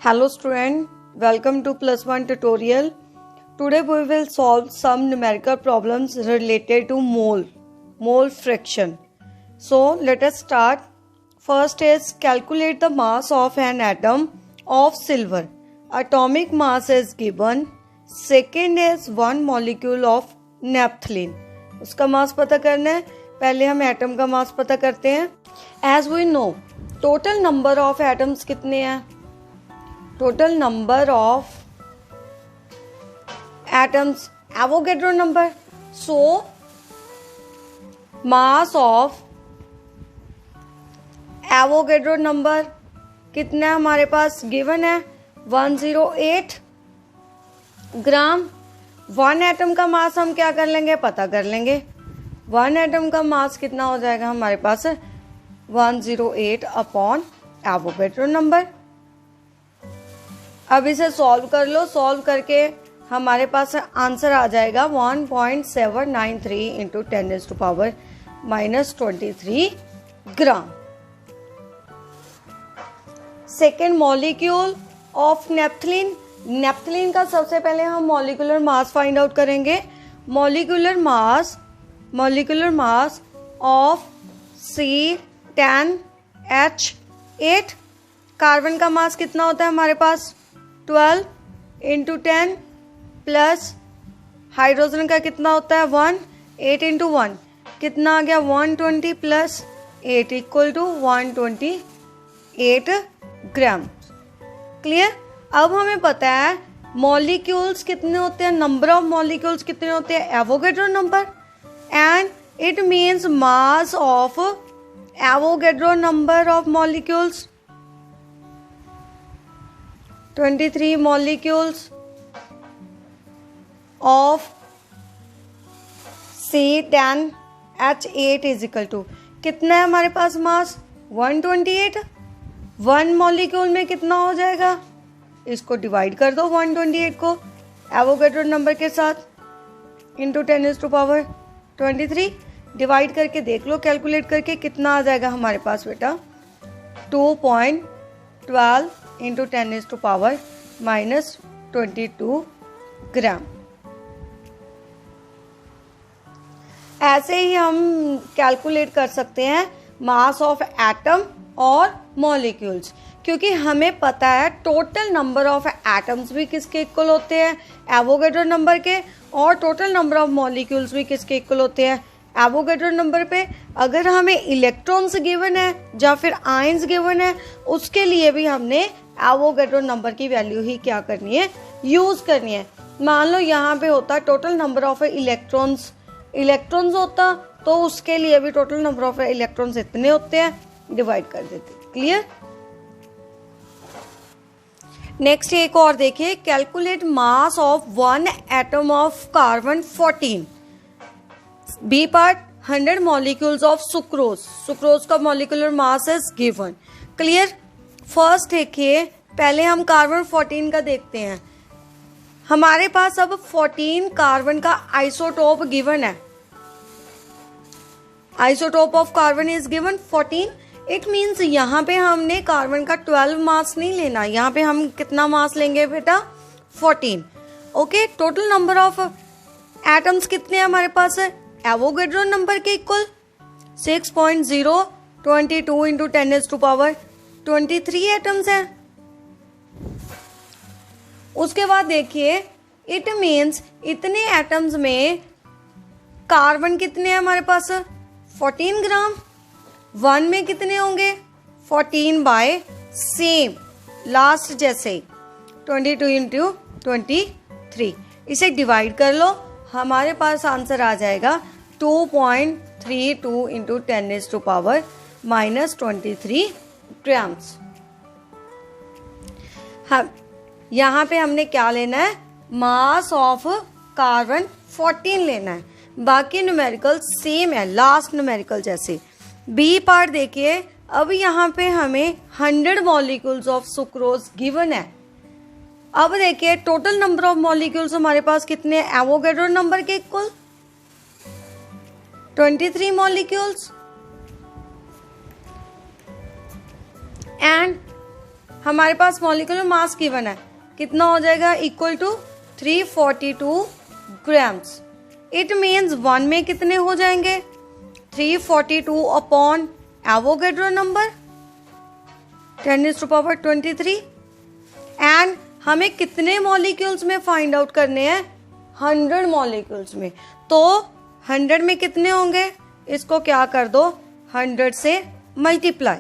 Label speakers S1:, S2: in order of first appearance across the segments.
S1: Hello student, welcome to plus one tutorial. Today we will solve some numerical problems related to mole fraction. So let us start. First is calculate the mass of an atom of silver. Atomic mass is given. Second is one molecule of naphthalene. उसका मास पता करना है. पहले हम atom का मास पता करते हैं. As we know, total number of atoms कितने हैं? Total number of atoms, Avogadro number. So, mass of Avogadro number कितना हमारे पास गिवन है? 108 ग्राम. वन एटम का मास हम क्या कर लेंगे? पता कर लेंगे. वन एटम का मास कितना हो जाएगा हमारे पास? 108 अपॉन एवोगैड्रो नंबर. अब इसे सॉल्व कर लो. सॉल्व करके हमारे पास आंसर आ जाएगा 1.793 into 10⁻⁻23 gram. Second molecule of naphthalene. Naphthalene का सबसे पहले हम मॉलिक्यूलर मास फाइंड आउट करेंगे. Molecular mass of C10H8. Carbon का मास कितना होता है हमारे पास? 12 इंटू 10 प्लस हाइड्रोजन का कितना होता है? 1. 8 इंटू 1 कितना आ गया? 120 plus 8 equal to 128 gram. Clear. अब हमें पता है मॉलिक्यूल्स कितने होते हैं, नंबर ऑफ मॉलिक्यूल्स कितने होते हैं, Avogadro number. And it means mass of Avogadro number of molecules 23 molecules of C10H8 is equal to कितना है हमारे पास मास? 128. वन मॉलिक्यूल में कितना हो जाएगा? इसको डिवाइड कर दो 128 को एवोगैड्रो नंबर के साथ इंटू 10⁻23. डिवाइड करके देख लो, कैलकुलेट करके कितना आ जाएगा हमारे पास बेटा? 2.12 इंटू 10⁻⁻22 ग्राम. ऐसे ही हम कैलकुलेट कर सकते हैं मास ऑफ एटम और मॉलिक्यूल्स, क्योंकि हमें पता है टोटल नंबर ऑफ एटम्स भी किसके इक्वल होते हैं? एवोगैड्रो नंबर के. और टोटल नंबर ऑफ मॉलिक्यूल्स भी किसके इक्वल होते हैं? एवोगैड्रो नंबर पे. अगर हमें इलेक्ट्रॉन्स गिवन है या फिर आयंस गिवन है, उसके लिए भी हमने एवोगैड्रो नंबर की वैल्यू ही क्या करनी है? यूज करनी है. मान लो यहाँ पे होता टोटल नंबर ऑफ इलेक्ट्रॉन्स होता, तो उसके लिए भी टोटल नंबर ऑफ इलेक्ट्रॉन्स इतने होते हैं, डिवाइड कर देते. क्लियर. नेक्स्ट एक और देखिए, calculate mass of one atom of carbon 14. B part 100 molecules of sucrose. Sucrose का molecular mass is given. Clear. First देखिए, पहले हम कार्बन 14 का देखते हैं. हमारे पास अब 14 कार्बन का आइसोटोप गिवन है. Isotope of carbon is given 14. It means यहाँ पे हमने कार्बन का 12 मास नहीं लेना. यहाँ पे हम कितना मास लेंगे बेटा? 14. Okay. Total number of atoms कितने हैं हमारे पास? एवोगैड्रो नंबर के इक्वल 6.022 इंटू 10⁻23 एटम्स हैं. उसके बाद देखिए, इट मीन्स इतने एटम्स में कार्बन कितने हैं हमारे पास? 14 ग्राम. वन में कितने होंगे? 14 बाय सेम लास्ट जैसे 22 इंटू 23. इसे डिवाइड कर लो, हमारे पास आंसर आ जाएगा 2.32 इंटू 10⁻⁻23 ग्राम्स. हम यहाँ पे हमने क्या लेना है? मास ऑफ कार्बन 14 लेना है. बाकी न्यूमेरिकल सेम है, लास्ट न्यूमेरिकल जैसे. बी पार्ट देखिए, अब यहाँ पे हमें 100 मॉलिक्यूल्स ऑफ सुक्रोज गिवन है. अब देखिए टोटल नंबर ऑफ मॉलिक्यूल्स हमारे पास कितने? एवोगैड्रो नंबर के इक्वल 23 मॉलिक्यूल्स. एंड हमारे पास मॉलिक्यूलर मास गिवन है, कितना हो जाएगा, equal to 342 grams. It means 1 में कितने हो जाएंगे, 342 अपॉन एवोगैड्रो नंबर 10⁻23। एंड हमें कितने मॉलिक्यूल्स में फाइंड आउट करने हैं, 100 मॉलिक्यूल्स में। तो 100 में कितने होंगे, इसको क्या कर दो, 100 से मल्टीप्लाई,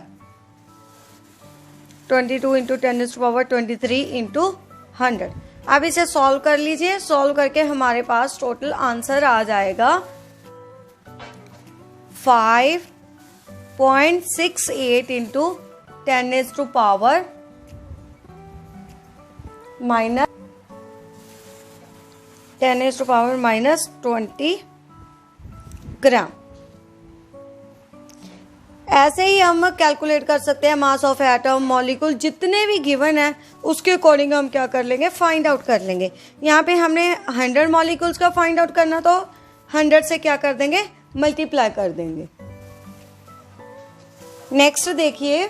S1: 22 इंटू 10⁻23 इंटू 100। अब इसे सॉल्व कर लीजिए। सॉल्व करके हमारे पास टोटल आंसर आ जाएगा 5.68 इंटू 10⁻⁻⁻20 ग्राम। ऐसे ही हम कैलकुलेट कर सकते हैं मास ऑफ एटम, मॉलिक्यूल, जितने भी गिवन है उसके अकॉर्डिंग हम क्या कर लेंगे, फाइंड आउट कर लेंगे। यहाँ पे हमने 100 मॉलिक्यूल्स का फाइंड आउट करना, तो 100 से क्या कर देंगे, मल्टीप्लाई कर देंगे। नेक्स्ट देखिए,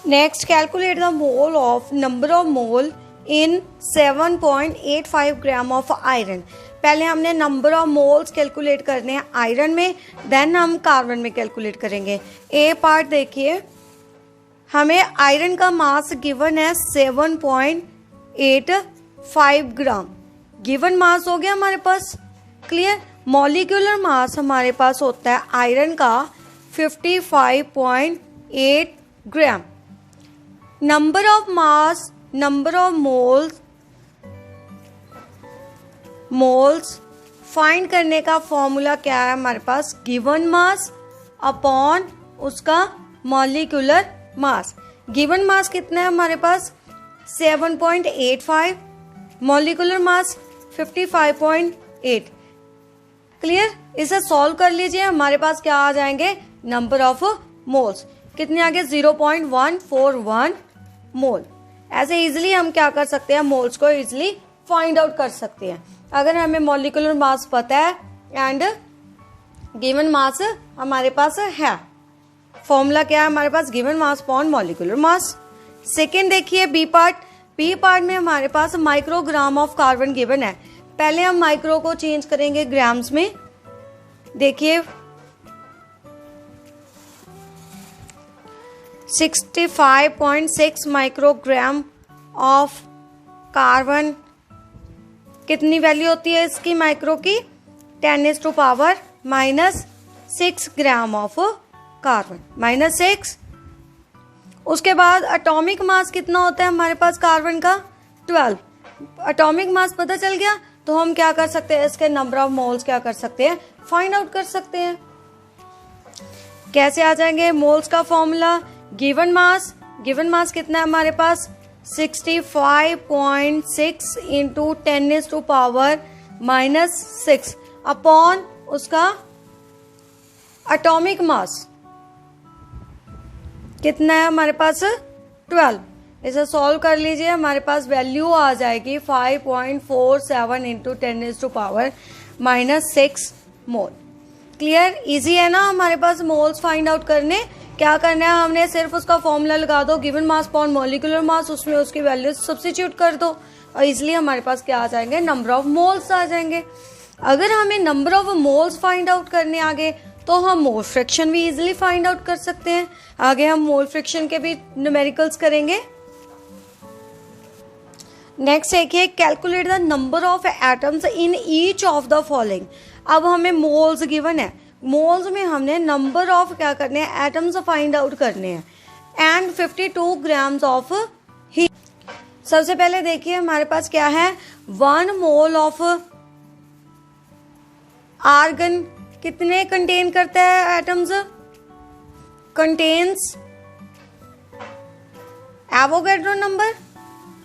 S1: next calculate the mole of number of mole in 7.85 gram of iron. पहले हमने नंबर ऑफ मोल्स कैलकुलेट करने हैं आयरन में, देन हम कार्बन में कैलकुलेट करेंगे। ए पार्ट देखिए, हमें आयरन का मास गिवन है 7.85 ग्राम, गिवन मास हो गया हमारे पास, क्लियर। मॉलिक्यूलर मास हमारे पास होता है आयरन का 55.8 gram. Number of mass, number of moles find करने का फॉर्मूला क्या है हमारे पास, गिवन मास अपॉन उसका मॉलिक्यूलर मास। गिवन मास कितना है हमारे पास, 7.85, मॉलिक्यूलर मास 55.8, क्लियर। इसे सॉल्व कर लीजिए, हमारे पास क्या आ जाएंगे, नंबर ऑफ मोल्स कितने आ गए, 0.141 मोल। ऐसे इजिली हम क्या कर सकते हैं, मोल्स को इजिली फाइंड आउट कर सकते हैं अगर हमें मॉलिक्यूलर मास पता है एंड गिवन मास हमारे पास है। फॉर्मूला क्या है हमारे पास, given mass upon molecular mass. Second देखिए बी पार्ट, बी पार्ट में हमारे पास माइक्रोग्राम ऑफ कार्बन गिवन है। पहले हम माइक्रो को चेंज करेंगे ग्राम्स में। देखिए 65.6 माइक्रोग्राम ऑफ कार्बन, कितनी वैल्यू होती है इसकी माइक्रो की, 10⁻⁻6 ग्राम ऑफ कार्बन, -6। उसके बाद एटॉमिक मास कितना होता है हमारे पास कार्बन का, 12। एटॉमिक मास पता चल गया तो हम क्या कर सकते हैं, इसके नंबर ऑफ मोल्स क्या कर सकते हैं, फाइंड आउट कर सकते हैं। कैसे आ जाएंगे, मोल्स का formula, given mass, given mass कितना है हमारे पास, 65.6 इंटू 10⁻⁻6 अपॉन उसका एटॉमिक मास कितना है हमारे पास, 12। इसे सॉल्व कर लीजिए, हमारे पास वैल्यू आ जाएगी 5.47 इंटू 10⁻⁻6 मोल। क्लियर, इजी है ना हमारे पास मोल्स फाइंड आउट करने। क्या करना है, हमने सिर्फ उसका फॉर्मूला लगा दो, गिवन मास अपॉन मॉलिक्यूलर मास, उसमें उसकी वैल्यू सब्स्टिट्यूट कर दो और इजिली हमारे पास क्या आ जाएंगे, नंबर ऑफ मोल्स आ जाएंगे। अगर हमें number of moles find out करने आगे तो हम मोल फ्रैक्शन भी इजिली फाइंड आउट कर सकते हैं। आगे हम मोल फ्रैक्शन के भी न्यूमेरिकल्स करेंगे। नेक्स्ट देखिए, calculate the number of atoms in each of the following. अब हमें मोल्स गिवन है, मोल्स में हमने नंबर ऑफ क्या करने हैं, एटम्स फाइंड आउट करने हैं एंड 52 ग्राम्स ऑफ हीट। सबसे पहले देखिए हमारे पास क्या है, 1 मोल ऑफ आर्गन कितने कंटेन करता है atoms, contains Avogadro number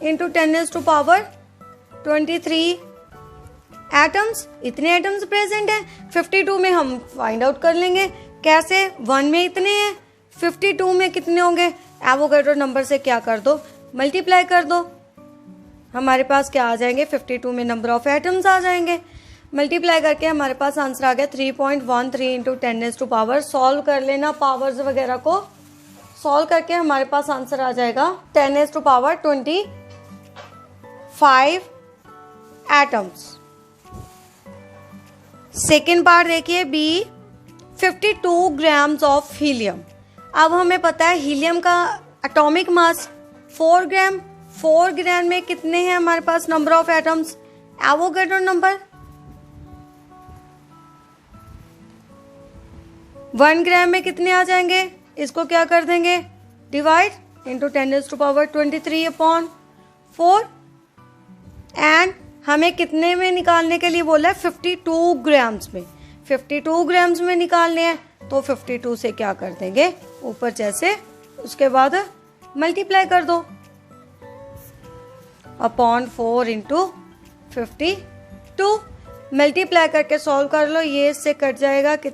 S1: into 10⁻23 atoms. इतने एटम्स प्रेजेंट हैं, 52 में हम फाइंड आउट कर लेंगे। कैसे, 1 में इतने हैं, 52 में कितने होंगे, एवोगैड्रो नंबर से क्या कर दो, मल्टीप्लाई कर दो। हमारे पास क्या आ जाएंगे, 52 में नंबर ऑफ एटम्स आ जाएंगे। मल्टीप्लाई करके हमारे पास आंसर आ गया 3.13 इंटू 10⁻। सॉल्व कर लेना, पावर्स वगैरह को सॉल्व करके हमारे पास आंसर आ जाएगा 10⁻25 एटम्स। सेकेंड पार्ट देखिए बी, 52 ग्राम्स ऑफ हीलियम। अब हमें पता है हीलियम का एटॉमिक मास 4 ग्राम। 4 ग्राम में कितने हैं हमारे पास number of atoms? Avogadro number. 1 gram में कितने आ जाएंगे? इसको क्या कर देंगे? Divide into 10⁻23/4। एंड हमें कितने में निकालने के लिए बोला है? 52 ग्राम्स में। 52 ग्राम्स में निकालने हैं तो 52 से क्या कर देंगे ऊपर जैसे, उसके बाद मल्टीप्लाई कर दो अपॉन 4 इंटू 52। मल्टीप्लाई करके सॉल्व कर लो, ये इससे कट जाएगा।